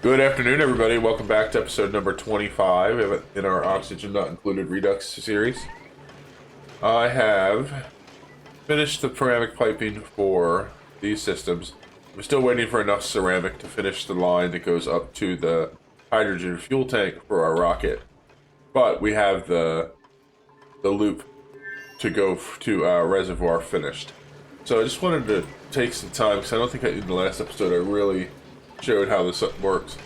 Good afternoon, everybody. Welcome back to episode number 25 in our Oxygen Not Included Redux series. I have finished the ceramic piping for these systems. I'm still waiting for enough ceramic to finish the line that goes up to the hydrogen fuel tank for our rocket. But we have the loop to go to our reservoir finished. So I just wanted to take some time, because I don't think in the last episode I really showed how this works.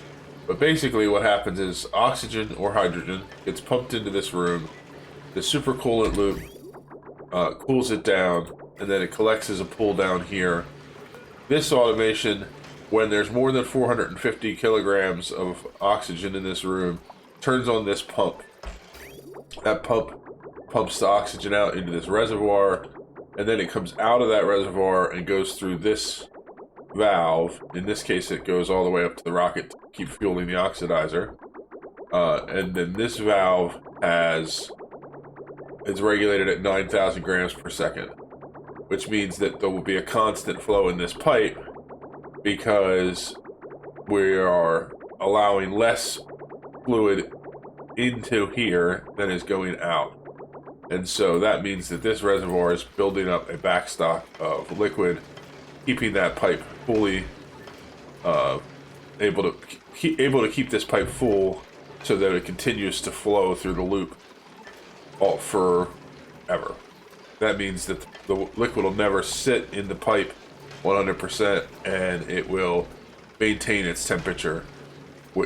But basically what happens is oxygen or hydrogen gets pumped into this room. The supercoolant loop cools it down, and then it collects as a pool down here. This automation, when there's more than 450 kilograms of oxygen in this room, turns on this pump. That pump pumps the oxygen out into this reservoir, and then it comes out of that reservoir and goes through this valve. In this case, it goes all the way up to the rocket to keep fueling the oxidizer. And then this valve is regulated at 9,000 grams per second, which means that there will be a constant flow in this pipe because we are allowing less fluid into here than is going out. And so that means that this reservoir is building up a backstock of liquid, keeping that pipe fully able to keep this pipe full so that it continues to flow through the loop all forever. That means that the liquid will never sit in the pipe 100%, and it will maintain its temperature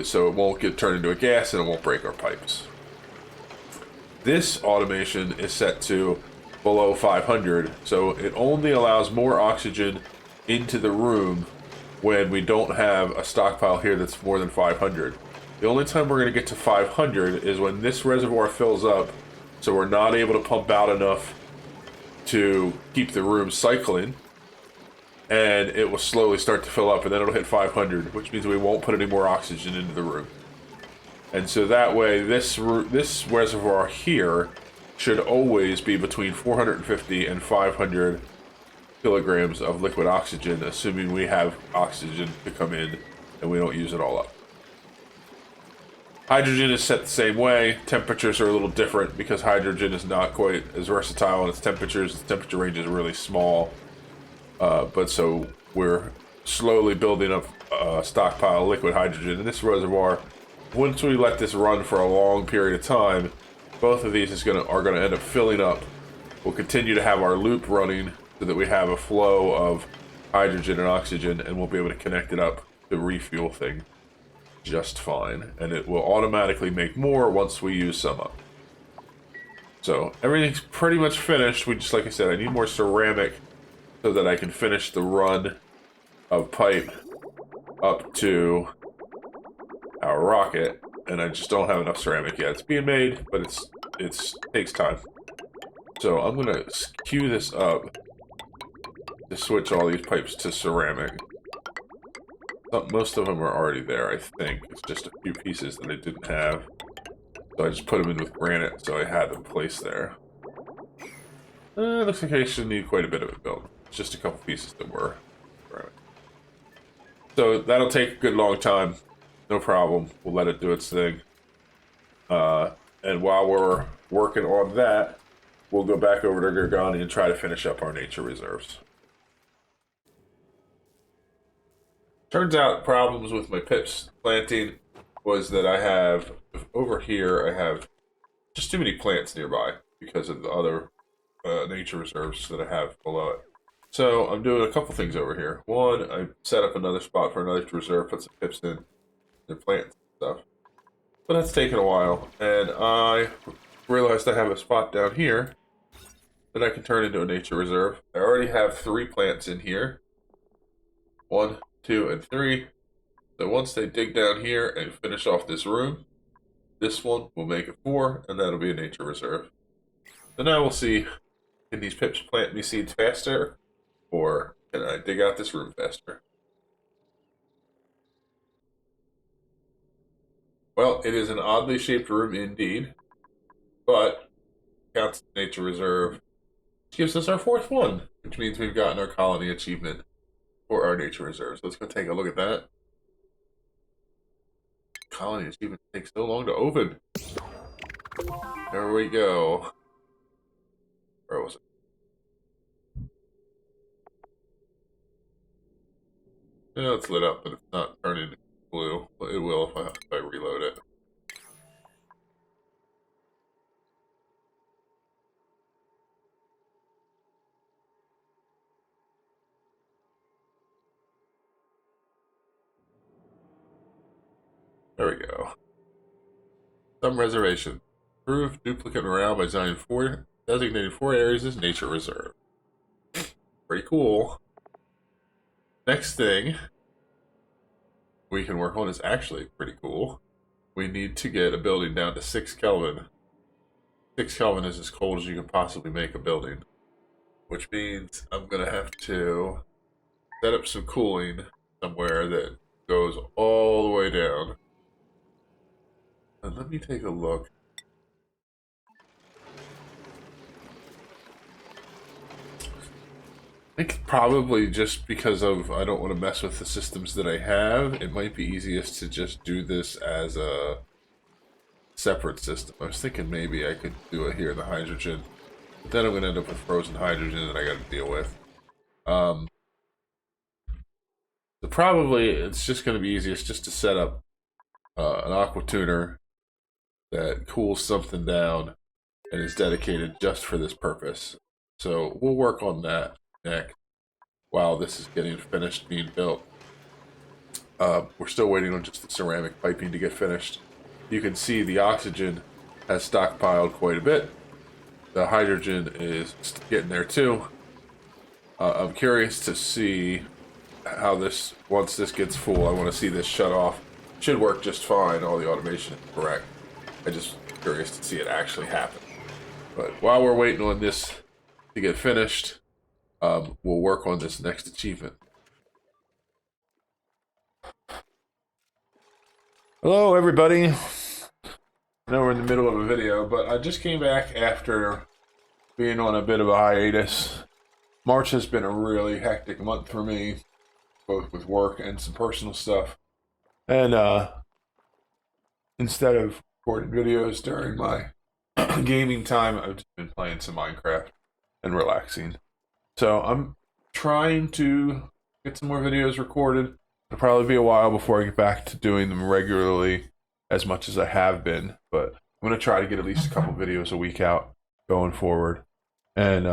so it won't get turned into a gas and it won't break our pipes. This automation is set to below 500, so it only allows more oxygen into the room when we don't have a stockpile here that's more than 500. The only time we're going to get to 500 is when this reservoir fills up, so we're not able to pump out enough to keep the room cycling, and it will slowly start to fill up, and then it'll hit 500, which means we won't put any more oxygen into the room. And so that way, this reservoir here should always be between 450 and 500 kilograms of liquid oxygen, assuming we have oxygen to come in and we don't use it all up. Hydrogen is set the same way. Temperatures are a little different because hydrogen is not quite as versatile in its temperatures. The temperature range is really small. But so we're slowly building up a stockpile of liquid hydrogen in this reservoir. Once we let this run for a long period of time, both of these are going to end up filling up. We'll continue to have our loop running so that we have a flow of hydrogen and oxygen, and we'll be able to connect it up to refuel thing just fine. And it will automatically make more once we use some up. So everything's pretty much finished. We just, like I said, I need more ceramic so that I can finish the run of pipe up to our rocket, and I just don't have enough ceramic yet. It's being made, but it takes time. So I'm gonna queue this up to switch all these pipes to ceramic. Most of them are already there, I think. It's just a few pieces that I didn't have. So I just put them in with granite, so I had them placed there. Looks like I should need quite a bit of it built. It's just a couple pieces that were. Right. So that'll take a good long time. No problem. We'll let it do its thing. And while we're working on that, we'll go back over to Gorgani and try to finish up our nature reserves. Turns out problems with my pips planting was that I have, over here, I have just too many plants nearby because of the other nature reserves that I have below it. So I'm doing a couple things over here. One, I set up another spot for another reserve, put some pips in, their plants and stuff. But that's taken a while, and I realized I have a spot down here that I can turn into a nature reserve. I already have 3 plants in here. 1, 2, and 3. So once they dig down here and finish off this room, this one will make it 4, and that'll be a nature reserve. So now we'll see, can these pips plant me seeds faster, or can I dig out this room faster? Well, it is an oddly shaped room indeed, but counts as nature reserve, which gives us our 4th one, which means we've gotten our colony achievement for our nature reserves. Let's go take a look at that. colony achievement takes so long to open. There we go. Where was it? Yeah, it's lit up, but it's not turning blue. It will if I reload it. There we go. Some reservation. Approved duplicate morale by designating 4 areas as nature reserve. Pretty cool. Next thing we can work on is actually pretty cool. We need to get a building down to 6 Kelvin. 6 Kelvin is as cold as you can possibly make a building, which means I'm going to have to set up some cooling somewhere that goes all the way down. And let me take a look. I think probably just because of I don't want to mess with the systems that I have, it might be easiest to just do this as a separate system. I was thinking maybe I could do it here in the hydrogen, but then I'm going to end up with frozen hydrogen that I got to deal with. So probably it's just going to be easiest just to set up an aqua tuner that cools something down and is dedicated just for this purpose. So we'll work on that next while this is getting finished being built. We're still waiting on just the ceramic piping to get finished. You can see the oxygen has stockpiled quite a bit. The hydrogen is getting there too. I'm curious to see how this, once this gets full, I want to see this shut off. Should work just fine, all the automation is correct. I'm just curious to see it actually happen. But while we're waiting on this to get finished, we'll work on this next achievement. Hello everybody. I know we're in the middle of a video, but I just came back after being on a bit of a hiatus. March has been a really hectic month for me, both with work and some personal stuff. And instead of recording videos during my gaming time, I've just been playing some Minecraft and relaxing. So I'm trying to get some more videos recorded. It'll probably be a while before I get back to doing them regularly as much as I have been, but I'm going to try to get at least a couple videos a week out going forward. And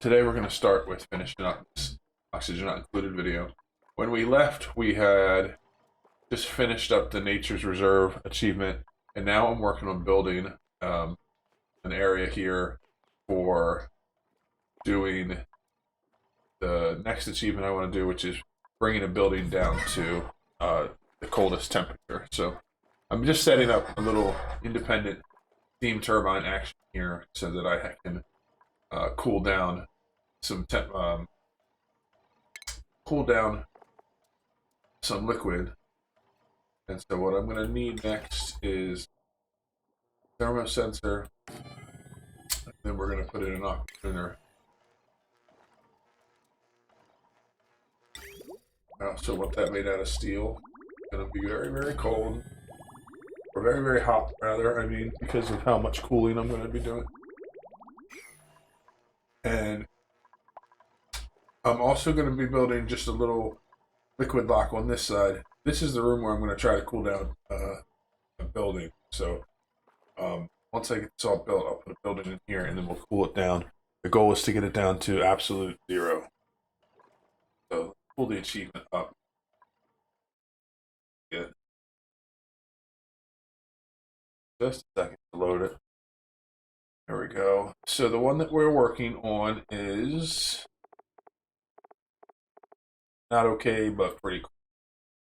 today we're going to start with finishing up this Oxygen Not Included video. When we left, we had just finished up the Nature's Reserve achievement, and now I'm working on building an area here for doing the next achievement I want to do, which is bringing a building down to the coldest temperature. So I'm just setting up a little independent steam turbine action here so that I can cool down some liquid. And so what I'm going to need next is thermosensor, and then we're going to put in an aqua tuner. I also want that made out of steel. It's going to be very, very cold. Or very, very hot, rather, I mean, because of how much cooling I'm going to be doing. And I'm also going to be building just a little liquid lock on this side. This is the room where I'm going to try to cool down a building. So once I get this all built, I'll put a building in here and then we'll cool it down. The goal is to get it down to absolute 0. So pull the achievement up. Good. Just a second to load it. There we go. So the one that we're working on is not okay, but pretty cool.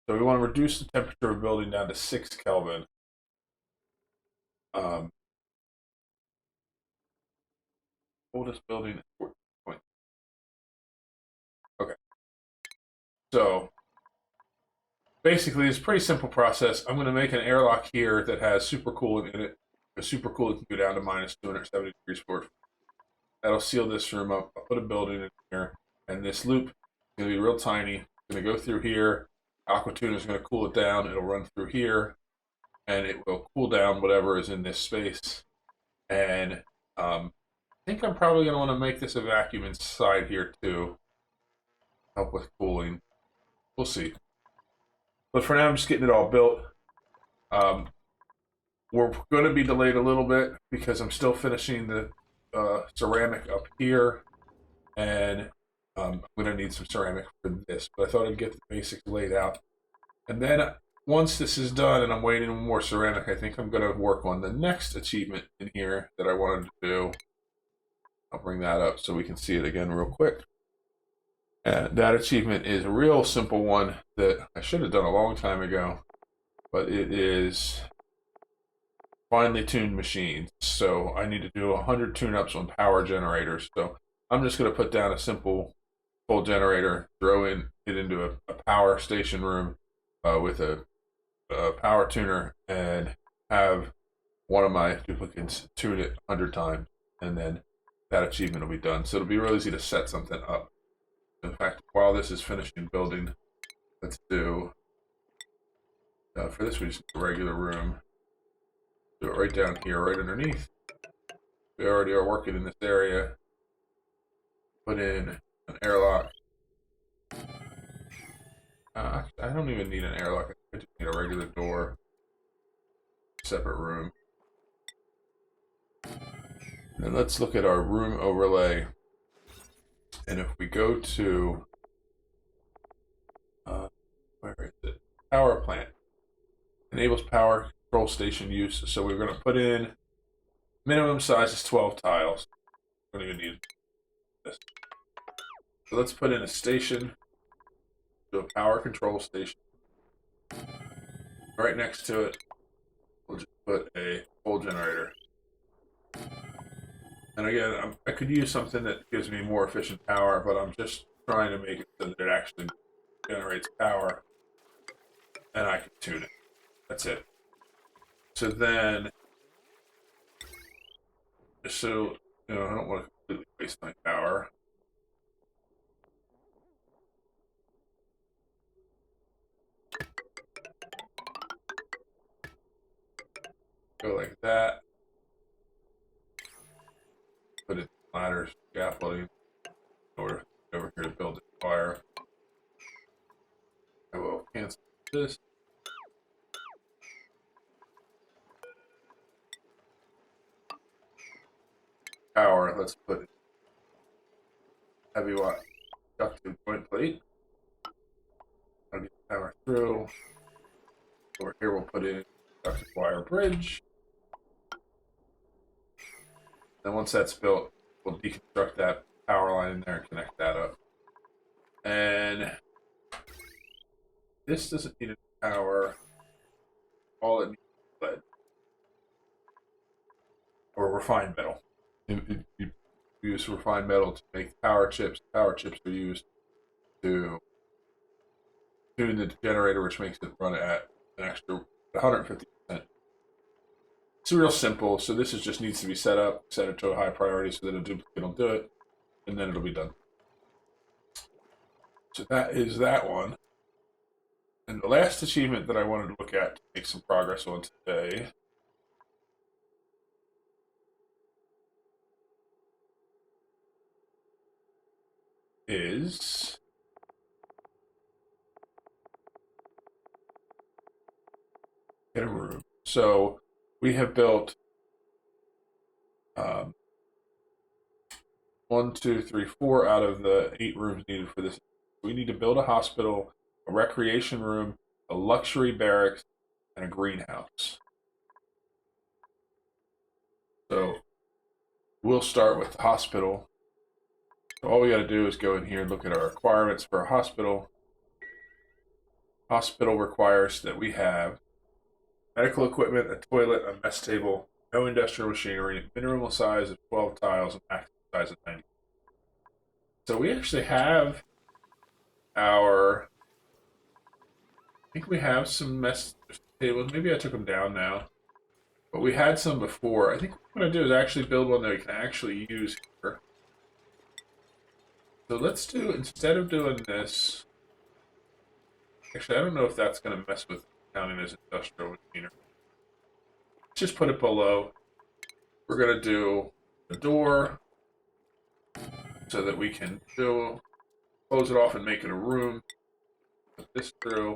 So we want to reduce the temperature of a building down to 6 Kelvin. Oldest building is 14 point. Okay. So basically, it's a pretty simple process. I'm going to make an airlock here that has supercoolant in it. The supercoolant can go down to minus 270 degrees Fahrenheit. That'll seal this room up. I'll put a building in here, and this loop is going to be real tiny. It's going to go through here. Aqua Tuna is going to cool it down. It'll run through here. and it will cool down whatever is in this space. And I think I'm probably going to want to make this a vacuum inside here too, help with cooling. We'll see. But for now, I'm just getting it all built. Um, we're going to be delayed a little bit because I'm still finishing the ceramic up here, and I'm going to need some ceramic for this. But I thought I'd get the basics laid out. And then once this is done and I'm waiting for more ceramic, I think I'm going to work on the next achievement in here that I wanted to do. I'll bring that up so we can see it again real quick. And that achievement is a real simple one that I should have done a long time ago, but it is finely tuned machines. So I need to do 100 tune-ups on power generators. So I'm just going to put down a simple full generator, throw it into a power station room with a power tuner, and have one of my duplicates tune it 100 times, and then that achievement will be done. So it'll be real easy to set something up. In fact, while this is finishing building, let's do, for this we just need a regular room. Do it right down here, right underneath. We already are working in this area. Put in an airlock. I don't even need an airlock. I just need a regular door. Separate room. And let's look at our room overlay. And if we go to, where is it? Power plant. Enables power control station use. So we're going to put in minimum size is 12 tiles. We don't even need this. So let's put in a station. Do a power control station. Right next to it, we'll just put a coal generator. And again, I could use something that gives me more efficient power, but I'm just trying to make it so that it actually generates power, and I can tune it. That's it. So then, so I don't want to completely waste my power. Go like that. Put it in ladders, scaffolding, in order over here to build the fire. I will cancel this. Power, let's put heavy wire ducted joint plate. I'll get power through. Over here we'll put in ducted wire bridge. Then once that's built, we'll deconstruct that power line in there and connect that up. And this doesn't need a power. All it needs is lead. Or refined metal. You use refined metal to make power chips. Power chips are used to tune the generator, which makes it run at an extra 150%. It's real simple. So this just needs to be set up, set it to a high priority so that a duplicate will do it, and then it'll be done. So that is that one. And the last achievement that I wanted to look at to make some progress on today is get a room. So we have built 1, 2, 3, 4 out of the 8 rooms needed for this. We need to build a hospital, a recreation room, a luxury barracks, and a greenhouse. So we'll start with the hospital. So all we got to do is go in here and look at our requirements for a hospital. Hospital requires that we have medical equipment, a toilet, a mess table, no industrial machinery, minimum size of 12 tiles, and maximum size of 90. So we actually have I think we have some mess tables. Maybe I took them down now. But we had some before. I think what I'm going to do is actually build one that we can actually use here. So let's do, instead of doing this, actually I don't know if that's going to mess with counting as industrial machinery. just put it below. We're going to do the door so that we can close it off and make it a room. Put this through.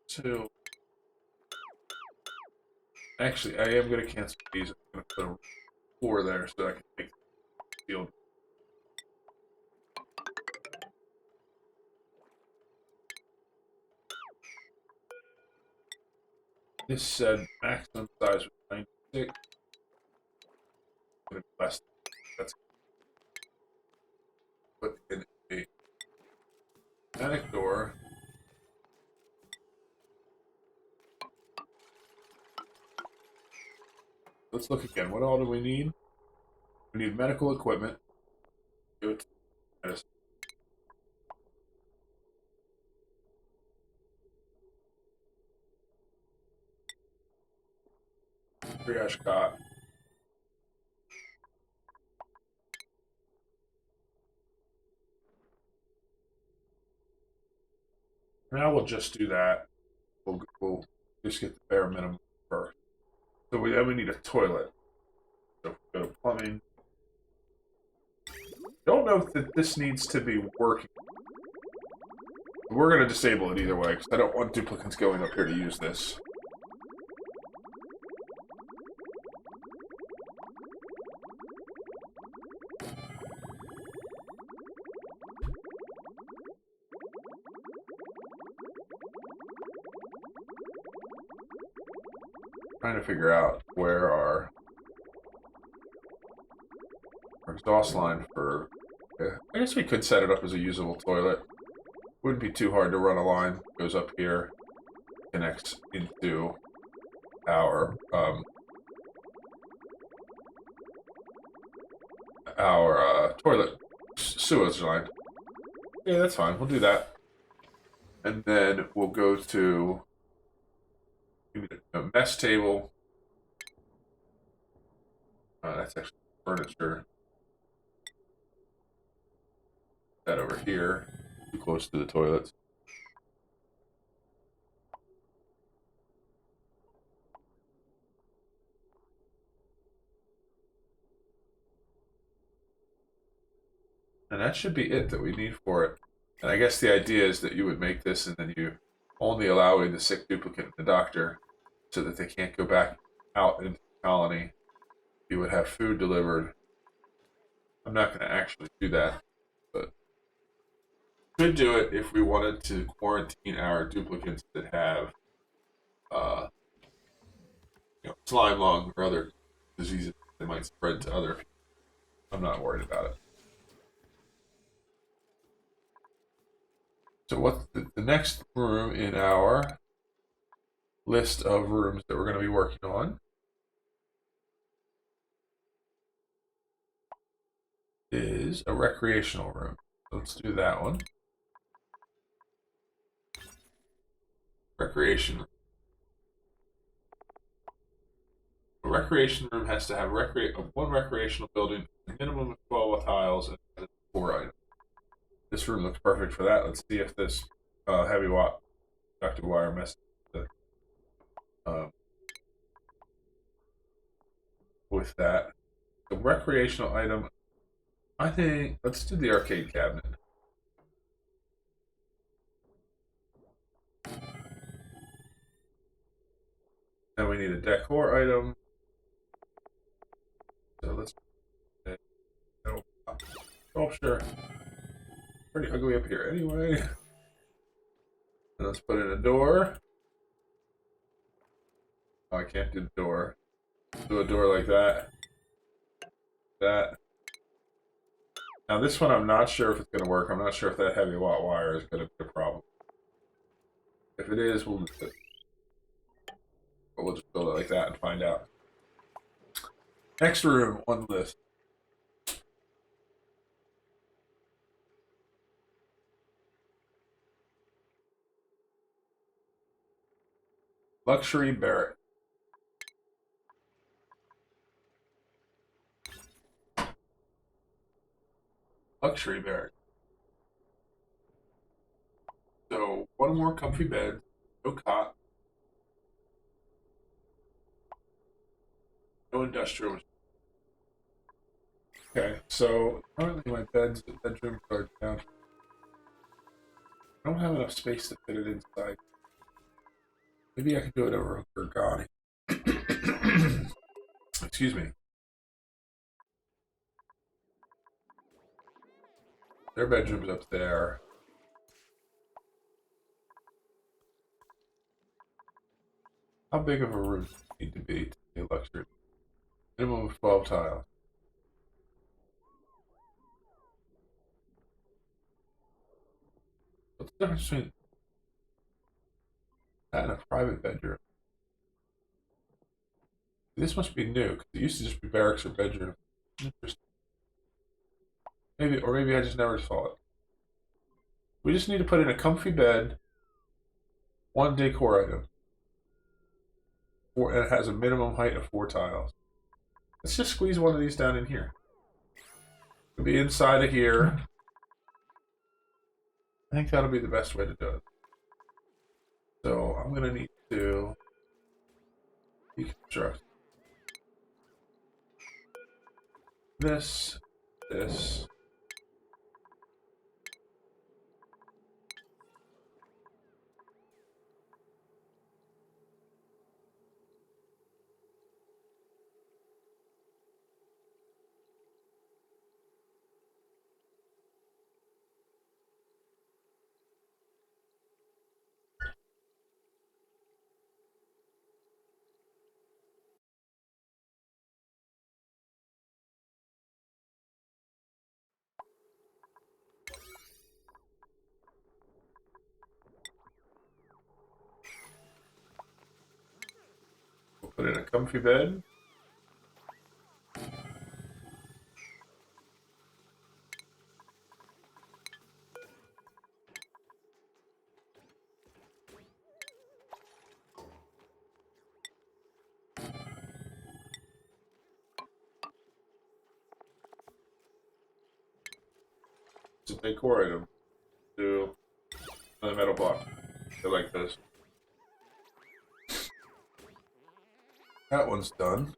2. Actually, I am going to cancel these. I'm going to put a 4 there so I can make the field. This said maximum size was 96. Less. That's put in a panic door. Let's look again. What all do we need? We need medical equipment. Go to medicine. Triage cot. Now we'll just do that. We'll just get the bare minimum first. So then we need a toilet. So go to plumbing. Don't know that this needs to be working. We're going to disable it either way because I don't want duplicates going up here to use this. Trying to figure out where our exhaust line for... Yeah, I guess we could set it up as a usable toilet. Wouldn't be too hard to run a line. Goes up here, connects into our toilet sewage line. Yeah, that's fine. We'll do that. And then we'll go to a mess table. That's actually furniture. That over here, too close to the toilets. And that should be it that we need for it. And I guess the idea is that you would make this and then you only allow in the sick duplicate and the doctor so that they can't go back out into the colony. You would have food delivered. I'm not going to actually do that, but could do it if we wanted to quarantine our duplicates that have slime lung or other diseases that might spread to other people. I'm not worried about it. So what's the next room in our list of rooms that we're going to be working on is a recreational room. Let's do that one. Recreation. A recreation room has to have one recreational building, a minimum of 12 tiles, and 4 items. This room looks perfect for that. Let's see if this heavy watt conductive wire messes with that. The recreational item, I think, let's do the arcade cabinet. Then we need a decor item. So let's sculpture. Pretty ugly up here anyway. And let's put in a door. Oh, I can't do the door. Do a door like that. That. Now this one I'm not sure if it's going to work. I'm not sure if that heavy watt wire is going to be a problem. If it is, we'll just build it like that and find out. Next room on the list. Luxury barrack. Luxury barrack. So one more comfy bed, no cot. No industrial. Okay, so currently my bedrooms are down. I don't have enough space to fit it inside. Maybe I can do it over Gorgani. Excuse me. Their bedroom's up there. How big of a room does it need to be a luxury? Minimum of 12 tiles. What's the difference between that and a private bedroom? This must be new, because it used to just be barracks or bedroom. Interesting. Maybe, or maybe I just never saw it. We just need to put in a comfy bed, one decor item, and it has a minimum height of 4 tiles. Let's just squeeze one of these down in here. It'll be inside of here. I think that'll be the best way to do it. So I'm going to need to deconstruct this. We'll put in a comfy bed. It's a decor item. Do another metal block. I like this. That one's done.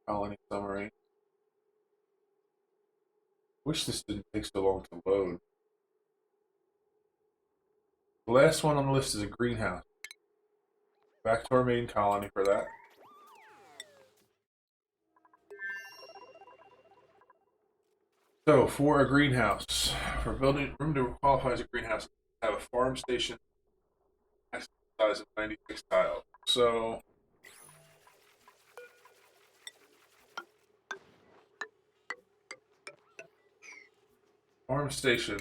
Colony summary. Wish this didn't take so long to load. The last one on the list is a greenhouse. Back to our main colony for that. So, for a greenhouse, for building room to qualify as a greenhouse, have a farm station, size of 96 tiles. So, farm station.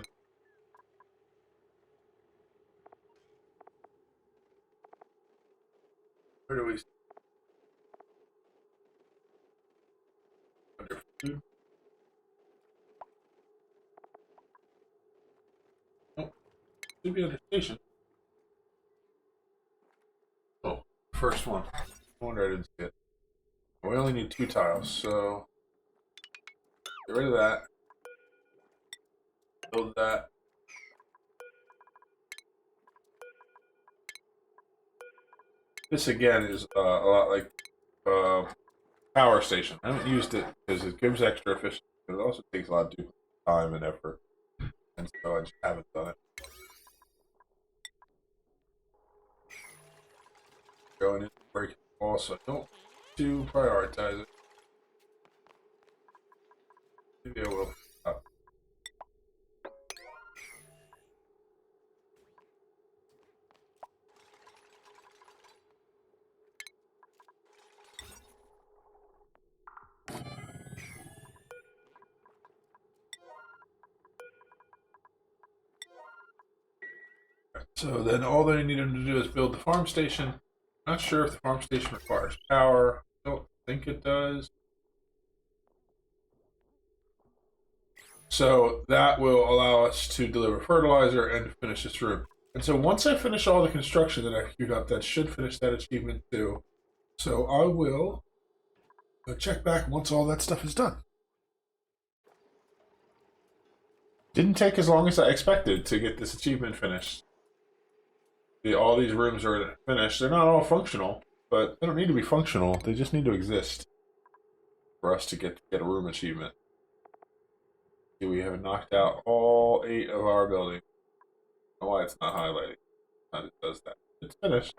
Where do we? Under food. Oh, should be under station. Oh, first one. No wonder I didn't see it. We only need 2 tiles, so get rid of that. Build that. This again is a lot like power station. I haven't used it because it gives extra efficiency, but it also takes a lot of time and effort, and so I just haven't done it. Going in breaking also don't to prioritize it. Maybe I will. So then all they need him to do is build the farm station. Not sure if the farm station requires power. Don't think it does. So that will allow us to deliver fertilizer and finish this room. And so once I finish all the construction that I queued up, that should finish that achievement too. So I will check back once all that stuff is done. Didn't take as long as I expected to get this achievement finished. All these rooms are finished. They're not all functional, but they don't need to be functional. They just need to exist for us to get a room achievement. See, we have knocked out all 8 of our buildings. I don't know why it's not highlighting. It does that. It's finished.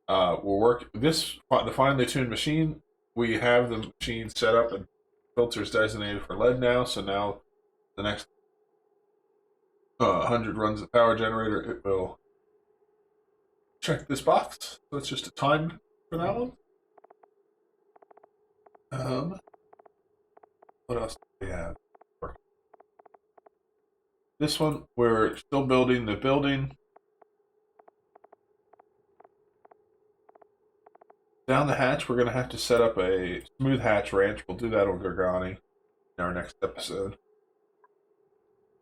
We'll work this the finely tuned machine. We have the machine set up and filters designated for lead now. So now the next 100 runs the power generator. It will check this box. So it's just a time for that one. What else do we have? This one, we're still building the building. Down the hatch, we're going to have to set up a smooth hatch ranch. We'll do that on Gargani in our next episode.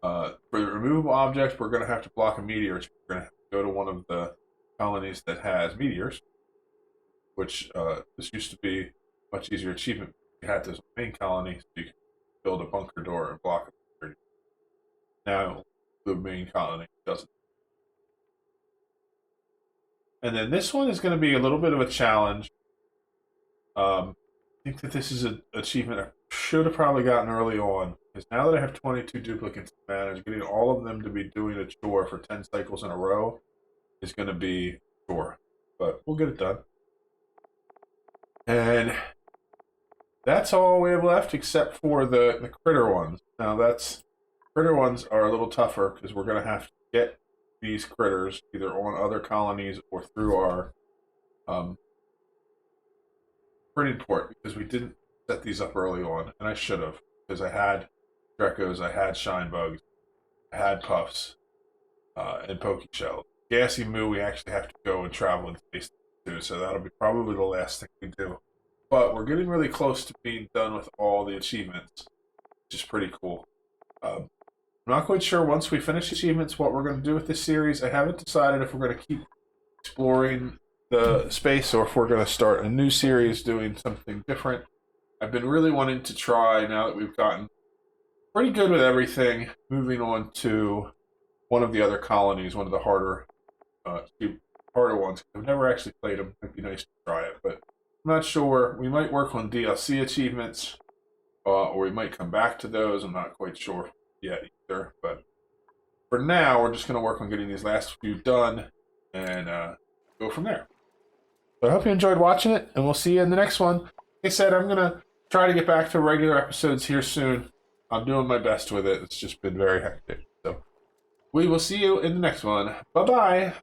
For the removable object, we're going to have to block a meteor. We're going to have to go to one of the colonies that has meteors, which this used to be a much easier achievement. You had this main colony, so you can build a bunker door and block it. Now, the main colony doesn't. And then this one is going to be a little bit of a challenge. I think that this is an achievement I should have probably gotten early on. Because now that I have 22 duplicates to manage, getting all of them to be doing a chore for 10 cycles in a row is going to be a chore. But we'll get it done. And that's all we have left except for the critter ones. Now critter ones are a little tougher because we're going to have to get these critters either on other colonies or through our printing port, because we didn't set these up early on, and I should have, because I had Drecos, I had Shine Bugs, I had Puffs, and Poke Shells. Gassy Moo, we actually have to go and travel in space to, so that'll be probably the last thing we do. But we're getting really close to being done with all the achievements, which is pretty cool. I'm not quite sure once we finish achievements what we're going to do with this series. I haven't decided if we're going to keep exploring the space or if we're going to start a new series doing something different. I've been really wanting to try, now that we've gotten pretty good with everything, moving on to one of the other colonies, one of the harder ones. I've never actually played them. It'd be nice to try it, but I'm not sure. We might work on DLC achievements, or we might come back to those. I'm not quite sure yet either, but for now we're just going to work on getting these last few done and go from there. So I hope you enjoyed watching it, and we'll see you in the next one. Like I said, I'm going to try to get back to regular episodes here soon. I'm doing my best with it. It's just been very hectic. So we will see you in the next one. Bye-bye.